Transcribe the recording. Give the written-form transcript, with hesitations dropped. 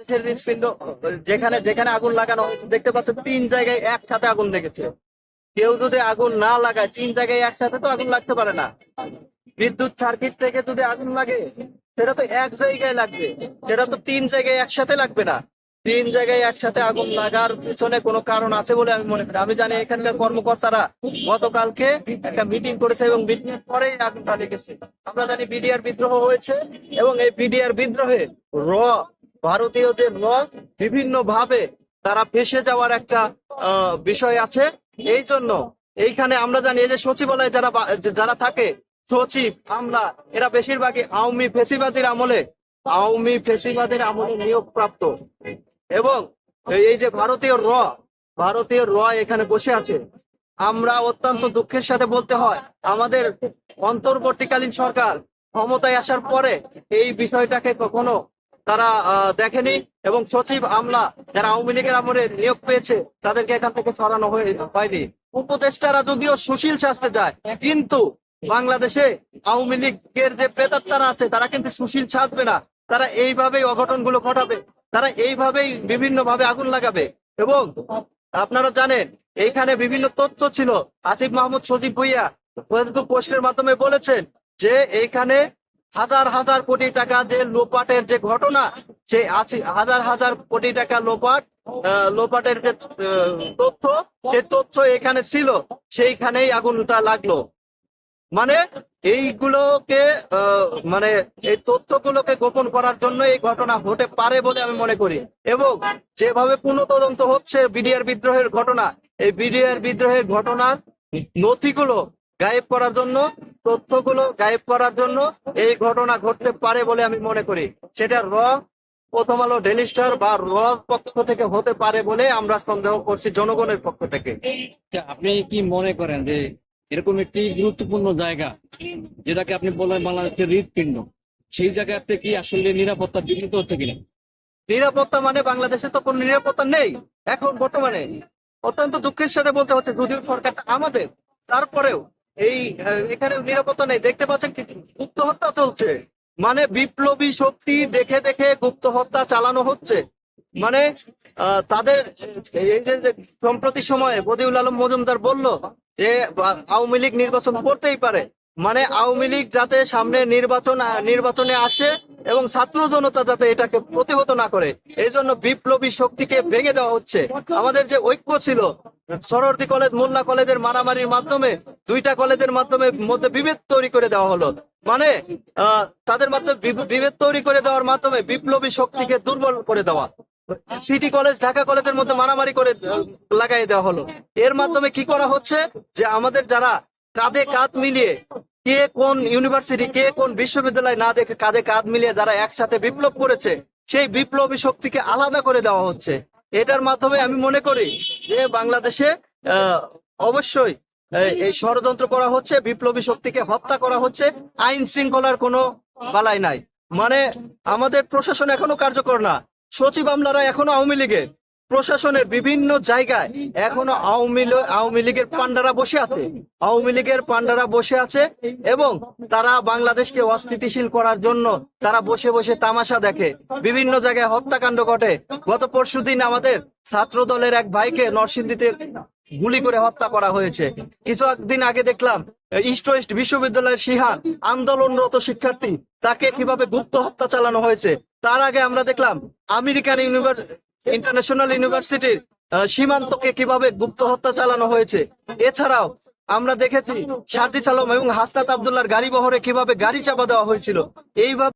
বাংলাদেশের হৃৎপিণ্ড যেখানে যেখানে আগুন লাগানো হয়েছে দেখতে পাচ্ছ 3 জায়গায় একসাথে আগুন লেগেছে। কেউ যদি আগুন না লাগায় 3 জায়গায় একসাথে তো আগুন লাগতে পারে না। বিদ্যুৎ সার্কিট থেকে যদি আগুন লাগে সেটা তো এক জায়গায় লাগবে, সেটা তো 3 জায়গায় একসাথে লাগবে না। 3 জায়গায় একসাথে আগুন লাগার পিছনে কোনো কারণ আছে বলে আমি মনে করি। আমি জানি এখানকার কর্মকর্তারা গতকালকে একটা মিটিং করেছে এবং মিটিং এর পরে আগুনটা লেগেছে। আমরা জানি বিডিআর বিদ্রোহ হয়েছে এবং এই বিডিআর বিদ্রোহে র ভারতীয় যে র বিভিন্ন ভাবে তারা ফেসে যাওয়ার একটা বিষয় আছে। এই জন্য এইখানে আমরা জানি এই যে সচিবালয়ে যারা যারা থাকে সচিব আমলা এরা বেশিরভাগই আওয়ামী ফেসিবাদের আমলে নিয়োগ প্রাপ্ত। এবং এই যে ভারতীয় র এখানে বসে আছে। আমরা অত্যন্ত দুঃখের সাথে বলতে হয় আমাদের অন্তর্বর্তীকালীন সরকার ক্ষমতায় আসার পরে এই বিষয়টাকে কখনো তারা দেখেনি এবং সচিব আমলা যারা আওয়ামী লীগের আমলে নিয়োগ পেয়েছে তাদেরকে এখান থেকে সরানো হয়নি। উপদেষ্টারা যদিও সুশীল শাস্তে যায়, কিন্তু বাংলাদেশে আওয়ামী লীগের যে প্রেতাত্মারা আছে তারা কিন্তু সুশীল সাজবে না। তারা এইভাবেই অঘটনগুলো ঘটাবে, তারা এইভাবেই বিভিন্ন ভাবে আগুন লাগাবে। এবং আপনারা জানেন এইখানে বিভিন্ন তথ্য ছিল। আসিফ মাহমুদ সজীব ভুইয়া ফেসবুক পোস্টের মাধ্যমে বলেছেন যে এইখানে হাজার হাজার কোটি টাকা যে লোপাটের যে ঘটনা, সেই হাজার হাজার কোটি টাকা লোপাটের যে তথ্য, সেই তথ্য এখানে ছিল, সেইখানেই আগুনটা লাগলো। মানে এইগুলোকে মানে এই তথ্যগুলোকে গোপন করার জন্য এই ঘটনা হতে পারে বলে আমি মনে করি। এবং যেভাবে পুনঃতদন্ত হচ্ছে বিডিআর বিদ্রোহের ঘটনা, এই বিডিআর বিদ্রোহের ঘটনার নথিগুলো গায়েব করার জন্য, তথ্যগুলো গায়েব করার জন্য এই ঘটনা ঘটতে পারে বলে আমি মনে করি। সেটা প্রথম আলো, ডেইলি স্টার বা পক্ষ থেকে হতে পারে বলে আমরা সন্দেহ করছি, জনগণের পক্ষ থেকে। আপনি কি মনে করেন যে এরকম একটি গুরুত্বপূর্ণ জায়গা যেটাকে আপনি বলেন বাংলাদেশের হৃৎপিণ্ড, সেই জায়গাতে কি আসলে নিরাপত্তা বিঘ্নিত হচ্ছে কিনা? নিরাপত্তা মানে বাংলাদেশে তো কোনো নিরাপত্তা নেই এখন বর্তমানে। অত্যন্ত দুঃখের সাথে বলতে হচ্ছে, যদিও সরকারটা আমাদের, তারপরেও এই এখানে নিরাপত্তা নেই। দেখতে পাচ্ছেন গুপ্ত হত্যা চলছে, মানে বিপ্লবী শক্তি দেখে দেখে গুপ্ত হত্যা চালানো হচ্ছে। মানে তাদের এই যে সম্প্রতি সময়ে বদিউল আলম মজুমদার বলল যে আওয়ামী লীগ নির্বাচন করতেই পারে, মানে আওয়ামী লীগ যাতে সামনে নির্বাচনে আসে এবং ছাত্র জনতা যাতে এটাকে প্রতিহত না করে, এই জন্য বিপ্লবী শক্তিকে ভেঙে দেওয়া হচ্ছে। আমাদের যে ঐক্য ছিল, সরোয়ার্দী কলেজ মোল্লা কলেজের মারামারির মাধ্যমে 2টা কলেজের মাধ্যমে মধ্যে বিভেদ তৈরি করে দেওয়া হলো। মানে তাদের মাধ্যমে বিভেদ তৈরি করে দেওয়ার মাধ্যমে বিপ্লবী শক্তিকে দুর্বল করে দেওয়া। সিটি কলেজ ঢাকা কলেজের মধ্যে মারামারি করে লাগাই দেওয়া হলো। এর মাধ্যমে কি করা হচ্ছে যে আমাদের যারা কাঁধে কাঁধ মিলিয়ে, কে কোন ইউনিভার্সিটি কে কোন বিশ্ববিদ্যালয় না দেখে কাঁধে কাঁধ মিলিয়ে যারা একসাথে বিপ্লব করেছে, সেই বিপ্লবী শক্তিকে আলাদা করে দেওয়া হচ্ছে। এটার মাধ্যমে আমি মনে করি যে বাংলাদেশে অবশ্যই এই ষড়যন্ত্র করা হচ্ছে, বিপ্লবী শক্তিকে হত্যা করা হচ্ছে। আইন শৃঙ্খলার কোনো বালাই নাই। মানে আমাদের প্রশাসন এখনো কার্যকর না, সচিব আমলারা এখনো আওয়ামী লীগের, প্রশাসনের বিভিন্ন জায়গায় এখনো আওয়ামী লীগের পান্ডারা বসে আছে এবং তারা বাংলাদেশকে অস্থিতিশীল করার জন্য তারা বসে বসে তামাশা দেখে। বিভিন্ন জায়গায় হত্যাকাণ্ড ঘটে। গত পরশুদিন আমাদের ছাত্র দলের এক ভাইকে নরসিংদীতে গুলি করে হত্যা করা হয়েছে। কিছুদিন আগে দেখলাম ইস্ট ওয়েস্ট বিশ্ববিদ্যালয়ের সিহান, আন্দোলনরত শিক্ষার্থী, তাকে কিভাবে গুপ্ত হত্যা চালানো হয়েছে। তার আগে আমরা দেখলাম আমেরিকান ইন্টারন্যাশনাল ইউনিভার্সিটির সীমান্তকে কিভাবে গুপ্ত হত্যা চালানো হয়েছে। এছাড়াও আমরা দেখেছি সারজিস আলম এবং হাসনাত আব্দুল্লাহর গাড়ি বহরে কিভাবে গাড়ি চাপা দেওয়া হয়েছিল। এইভাবে